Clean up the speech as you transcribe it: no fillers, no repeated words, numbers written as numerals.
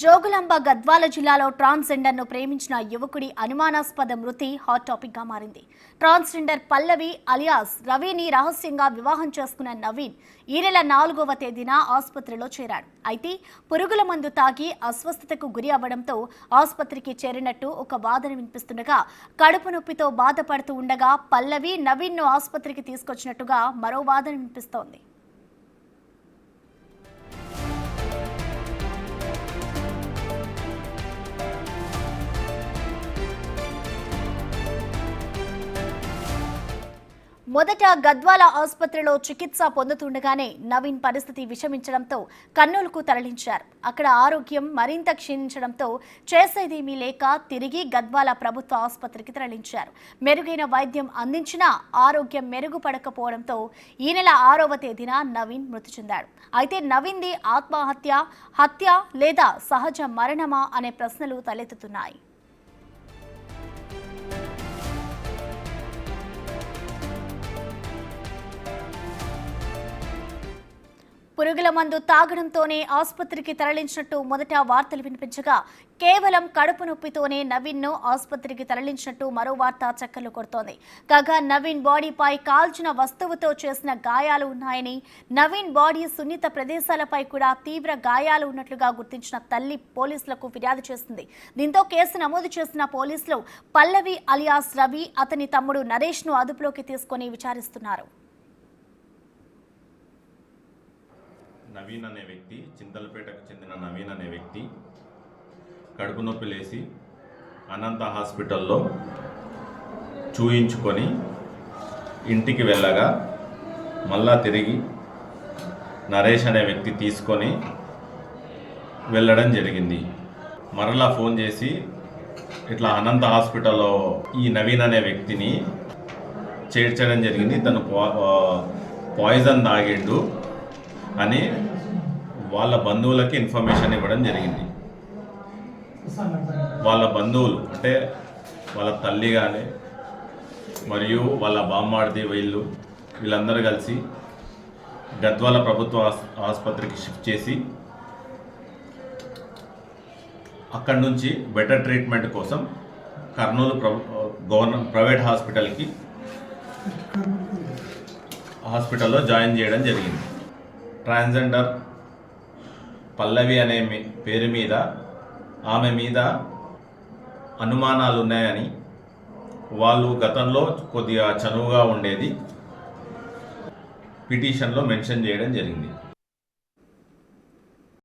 జోగులాంబ గద్వాల జిల్లాలో ట్రాన్స్జెండర్ను ప్రేమించిన యువకుడి అనుమానాస్పద మృతి హాట్ టాపిక్గా మారింది. ట్రాన్స్జెండర్ పల్లవి అలియాస్ రవిని రహస్యంగా వివాహం చేసుకున్న నవీన్ ఈ నెల 4వ తేదీన ఆసుపత్రిలో చేరాడు. అయితే పురుగుల మందు తాగి అస్వస్థతకు గురి అవ్వడంతో ఆసుపత్రికి చేరినట్టు ఒక వాదన వినిపిస్తుండగా, కడుపు నొప్పితో బాధపడుతూ ఉండగా పల్లవి నవీన్ను ఆసుపత్రికి తీసుకొచ్చినట్టుగా మరో వాదన వినిపిస్తోంది. మొదట గద్వాల ఆసుపత్రిలో చికిత్స పొందుతుండగానే నవీన్ పరిస్థితి విషమించడంతో కర్నూలుకు తరలించారు. అక్కడ ఆరోగ్యం మరింత క్షీణించడంతో చేసేదేమీ లేక తిరిగి గద్వాల ప్రభుత్వ ఆసుపత్రికి తరలించారు. మెరుగైన వైద్యం అందించినా ఆరోగ్యం మెరుగుపడకపోవడంతో ఈ నెల 6వ తేదీన నవీన్ మృతి చెందాడు. అయితే నవీన్ది ఆత్మహత్య, హత్య లేదా సహజ మరణమా అనే ప్రశ్నలు తలెత్తుతున్నాయి. పురుగుల మందు తాగడంతోనే ఆసుపత్రికి తరలించినట్టు మొదట వార్తలు వినిపించగా, కేవలం కడుపు నొప్పితోనే నవీన్ను ఆసుపత్రికి తరలించినట్టు మరో వార్త చక్కర్లు కొడుతోంది. కాగా నవీన్ బాడీపై కాల్చిన వస్తువుతో చేసిన గాయాలు ఉన్నాయని, నవీన్ బాడీ సున్నిత ప్రదేశాలపై కూడా తీవ్ర గాయాలు ఉన్నట్లుగా గుర్తించిన తల్లి పోలీసులకు ఫిర్యాదు చేసింది. దీంతో కేసు నమోదు చేసిన పోలీసులు పల్లవి అలియాస్ రవి, అతని తమ్ముడు నరేష్ను అదుపులోకి తీసుకుని విచారిస్తున్నారు. నవీన్ అనే వ్యక్తి, చింతలపేటకు చెందిన నవీన్ అనే వ్యక్తి కడుపు నొప్పి లేసి అనంత హాస్పిటల్లో చూయించుకొని ఇంటికి వెళ్ళగా మళ్ళా తిరిగి నరేష్ అనే వ్యక్తి తీసుకొని వెళ్ళడం జరిగింది. మరలా ఫోన్ చేసి ఇట్లా అనంత హాస్పిటల్లో ఈ నవీన్ అనే వ్యక్తిని చేర్చడం జరిగింది, తను పాయిజన్ తాగిండు అని వాళ్ళ బంధువులకి ఇన్ఫర్మేషన్ ఇవ్వడం జరిగింది. వాళ్ళ బంధువులు అంటే వాళ్ళ తల్లి కానీ మరియు వాళ్ళ బామ్మాడిది వీళ్ళందరూ కలిసి గద్వాల ప్రభుత్వ ఆసుపత్రికి షిఫ్ట్ చేసి అక్కడి నుంచి బెటర్ ట్రీట్మెంట్ కోసం కర్నూలు ప్రైవేట్ హాస్పిటల్లో జాయిన్ చేయడం జరిగింది. ట్రాన్స్జెండర్ పల్లవి అనే పేరు మీద ఆమె మీద అనుమానాలు ఉన్నాయని, వాళ్ళు గతంలో కొద్దిగా చనువుగా ఉండేది పిటిషన్లో మెన్షన్ చేయడం జరిగింది.